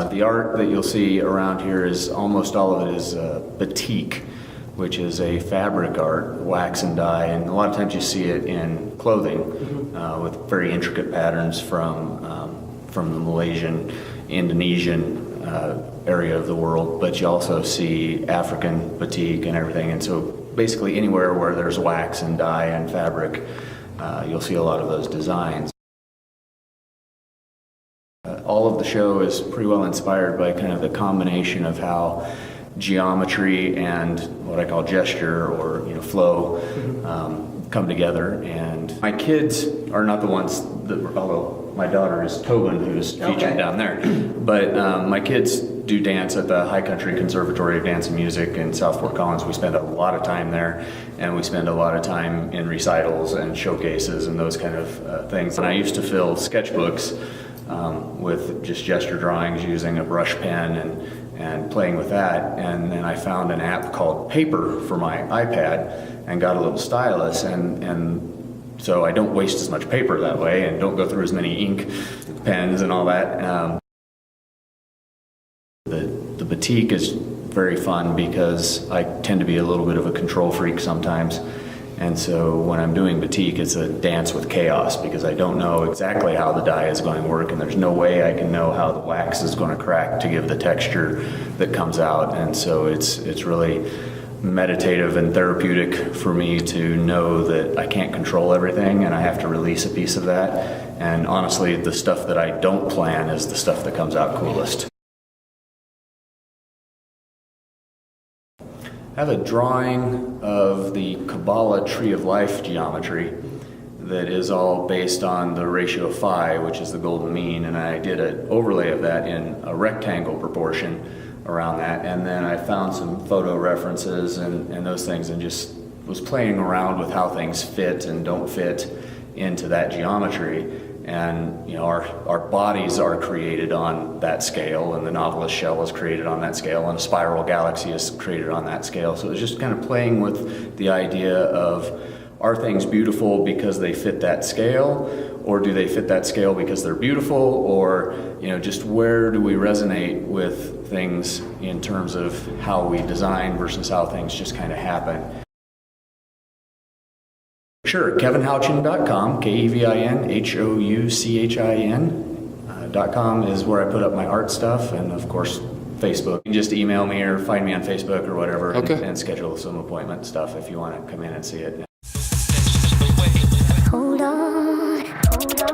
The art that you'll see around here is almost all of it is batik, which is a fabric art, wax and dye, and a lot of times you see it in clothing with very intricate patterns from the Malaysian, Indonesian area of the world, but you also see African batik and everything. And so basically anywhere where there's wax and dye and fabric, you'll see a lot of those designs. All of the show is pretty well inspired by kind of the combination of how geometry and what I call gesture or flow come together. And my kids are not the ones that, although my daughter is Tobin, who's featured down there, but my kids do dance at the High Country Conservatory of Dance and Music in South Fort Collins. We spend a lot of time there, and we spend a lot of time in recitals and showcases and those kind of things. And I used to fill sketchbooks with just gesture drawings using a brush pen and playing with that. And then I found an app called Paper for my iPad and got a little stylus, and so I don't waste as much paper that way and don't go through as many ink pens and all that. The batik is very fun because I tend to be a little bit of a control freak sometimes. And so when I'm doing batik, it's a dance with chaos because I don't know exactly how the dye is going to work, and there's no way I can know how the wax is going to crack to give the texture that comes out. And so it's really meditative and therapeutic for me to know that I can't control everything and I have to release a piece of that. And honestly, the stuff that I don't plan is the stuff that comes out coolest. I have a drawing of the Kabbalah Tree of Life geometry that is all based on the ratio of phi, which is the golden mean, and I did an overlay of that in a rectangle proportion around that, and then I found some photo references and those things and just was playing around with how things fit and don't fit into that geometry. And our bodies are created on that scale, and the novelist shell is created on that scale, and a spiral galaxy is created on that scale. So it's just kind of playing with the idea of, are things beautiful because they fit that scale, or do they fit that scale because they're beautiful, or just where do we resonate with things in terms of how we design versus how things just kind of happen. Sure, kevinhouchin.com, KevinHouchin.com is where I put up my art stuff, and of course Facebook. You can just email me or find me on Facebook or whatever, and schedule some appointment stuff if you want to come in and see it. Hold on, hold on.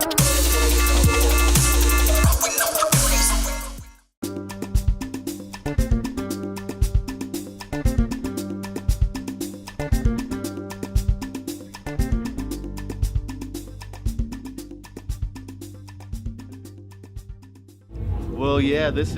Well, yeah, this